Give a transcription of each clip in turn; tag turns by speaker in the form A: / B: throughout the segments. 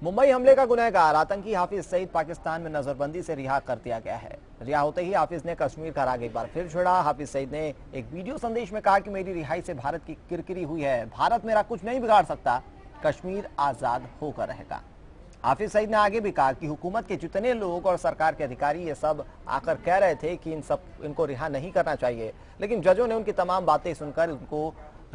A: मुंबई हमले का गुनहगार आतंकी हाफिज सईद पाकिस्तान में नजरबंदी से रिहा कर दिया गया है। रिहा होते ही हाफिज ने कश्मीर का राग एक बार फिर छेड़ा। हाफिज सईद ने एक वीडियो संदेश में कहा कि मेरी रिहाई से भारत की किरकिरी हुई है, भारत मेरा कुछ नहीं बिगाड़ सकता, कश्मीर आजाद होकर रहेगा। हाफिज सईद ने आगे भी कहा कि हुकूमत के जितने लोग और सरकार के अधिकारी ये सब आकर कह रहे थे कि इनको रिहा नहीं करना चाहिए, लेकिन जजों ने उनकी तमाम बातें सुनकर उनको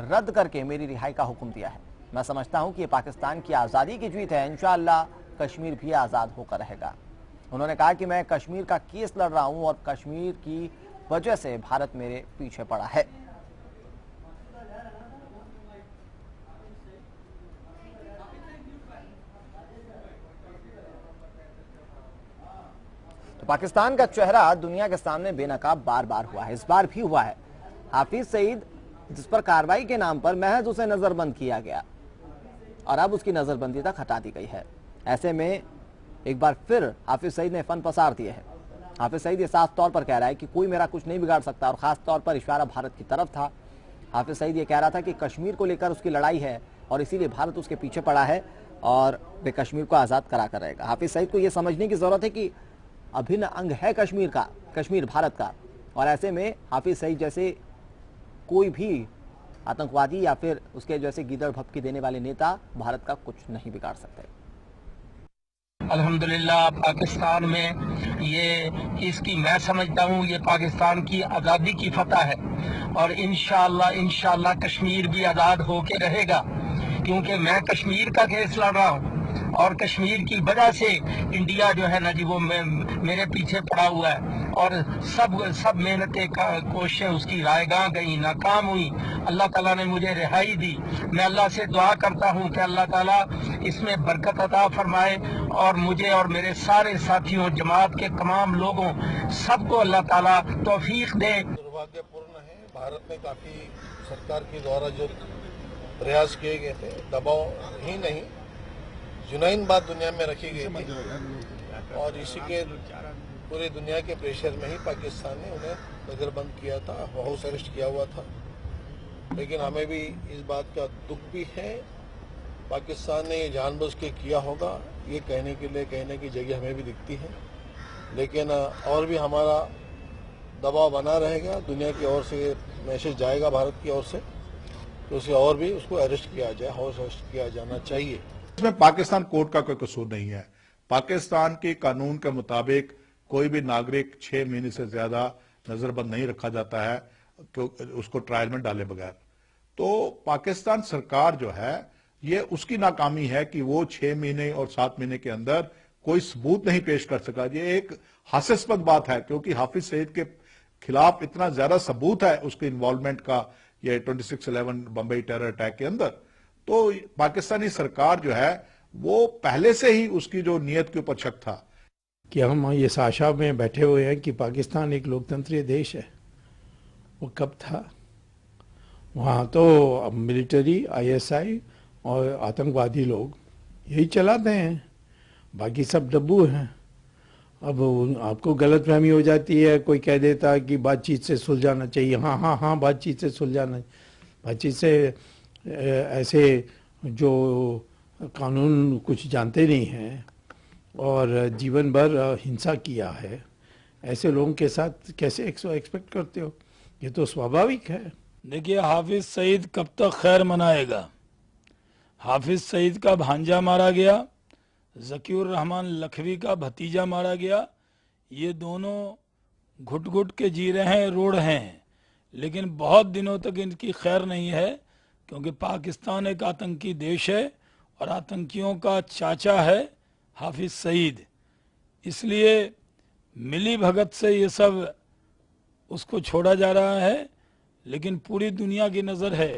A: रद्द करके मेरी रिहाई का हुक्म दिया है। मैं समझता हूं कि ये पाकिस्तान की आज़ादी की जीत है, इंशाअल्लाह कश्मीर भी आज़ाद होकर रहेगा। उन्होंने कहा कि मैं कश्मीर का केस लड़ रहा हूं और कश्मीर की वजह से भारत मेरे पीछे पड़ा है। तो पाकिस्तान का चेहरा दुनिया के सामने बेनकाब बार बार हुआ है, इस बार भी हुआ है। हाफिज सईद जिस पर कार्रवाई के नाम पर महज उसे नजरबंद किया गया और अब उसकी नजरबंदी तक हटा दी गई है। ऐसे में एक बार फिर हाफिज सईद ने फन पसार दिए हैं। हाफिज सईद ये साफ तौर पर कह रहा है कि कोई मेरा कुछ नहीं बिगाड़ सकता और खास तौर पर इशारा भारत की तरफ था। हाफिज सईद ये कह रहा था कि कश्मीर को लेकर उसकी लड़ाई है और इसीलिए भारत उसके पीछे पड़ा है और वे कश्मीर को आजाद करा कर रहेगा। हाफिज सईद को यह समझने की जरूरत है कि अभिन्न अंग है कश्मीर का, कश्मीर भारत का, और ऐसे में हाफिज सईद जैसे कोई भी आतंकवादी या फिर उसके जैसे गीदड़ भपकी देने वाले नेता भारत का कुछ नहीं बिगाड़ सकते।
B: अल्हम्दुलिल्लाह पाकिस्तान में ये इसकी मैं समझता हूँ ये पाकिस्तान की आज़ादी की फतह है और इंशाअल्लाह कश्मीर भी आज़ाद होके रहेगा, क्योंकि मैं कश्मीर का केस लड़ रहा हूँ और कश्मीर की वजह से इंडिया जो है ना जी वो मेरे पीछे पड़ा हुआ है और सब मेहनतें कोशिशें उसकी रायगां गई, नाकाम हुई। अल्लाह ताला ने मुझे रिहाई दी। मैं अल्लाह से दुआ करता हूँ कि अल्लाह ताला इसमें बरकत अता फरमाए और मुझे और मेरे सारे साथियों, जमात के तमाम लोगों, सबको अल्लाह ताला तौफीक दे।
C: दुर्भाग्यपूर्ण है, भारत में काफी सरकार के द्वारा जो प्रयास किए गए थे, दबाव ही नहीं जुनैन बात दुनिया में रखी गई थी और इसी के पूरी दुनिया के प्रेशर में ही पाकिस्तान ने उन्हें नजरबंद किया था, हाउस अरेस्ट किया हुआ था। लेकिन हमें भी इस बात का दुख भी है, पाकिस्तान ने ये जानबूझ के किया होगा ये कहने की जगह हमें भी दिखती है, लेकिन और भी हमारा दबाव बना रहेगा। दुनिया की ओर से मैसेज जाएगा भारत की ओर से, तो उसे और भी उसको अरेस्ट किया जाए, हाउस अरेस्ट किया जाना चाहिए।
D: इसमें पाकिस्तान कोर्ट का कोई कसूर नहीं है। पाकिस्तान के कानून के मुताबिक कोई भी नागरिक 6 महीने से ज्यादा नजरबंद नहीं रखा जाता है तो उसको ट्रायल में डाले बगैर। तो पाकिस्तान सरकार जो है ये उसकी नाकामी है कि वो 6 महीने और 7 महीने के अंदर कोई सबूत नहीं पेश कर सका। ये एक हास्यास्पद बात है क्योंकि हाफिज सईद के खिलाफ इतना ज्यादा सबूत है उसके इन्वॉल्वमेंट का ये 26/11 बंबई टेरर अटैक के अंदर। तो पाकिस्तानी सरकार जो है वो पहले से ही उसकी जो नीयत के ऊपर शक था
E: कि हम ये आशा में बैठे हुए हैं कि पाकिस्तान एक लोकतंत्रीय देश है। वो कब था? वहाँ तो मिलिट्री, ISI और आतंकवादी लोग यही चलाते हैं, बाकी सब डब्बू हैं। अब आपको गलतफहमी हो जाती है, कोई कह देता है कि बातचीत से सुलझाना चाहिए। हाँ, बातचीत से सुलझाना, बातचीत से ऐसे जो कानून कुछ जानते नहीं हैं और जीवन भर हिंसा किया है, ऐसे लोगों के साथ कैसे एक्सपेक्ट करते हो? ये तो स्वाभाविक है।
F: देखिए, हाफिज सईद कब तक खैर मनाएगा? हाफिज सईद का भांजा मारा गया, ज़कीउर रहमान लखवी का भतीजा मारा गया। ये दोनों घुट घुट के जी रहे हैं, रो रहे हैं, लेकिन बहुत दिनों तक इनकी खैर नहीं है, क्योंकि पाकिस्तान एक आतंकी देश है और आतंकियों का चाचा है हाफिज सईद। इसलिए मिली भगत से ये सब उसको छोड़ा जा रहा है, लेकिन पूरी दुनिया की नज़र है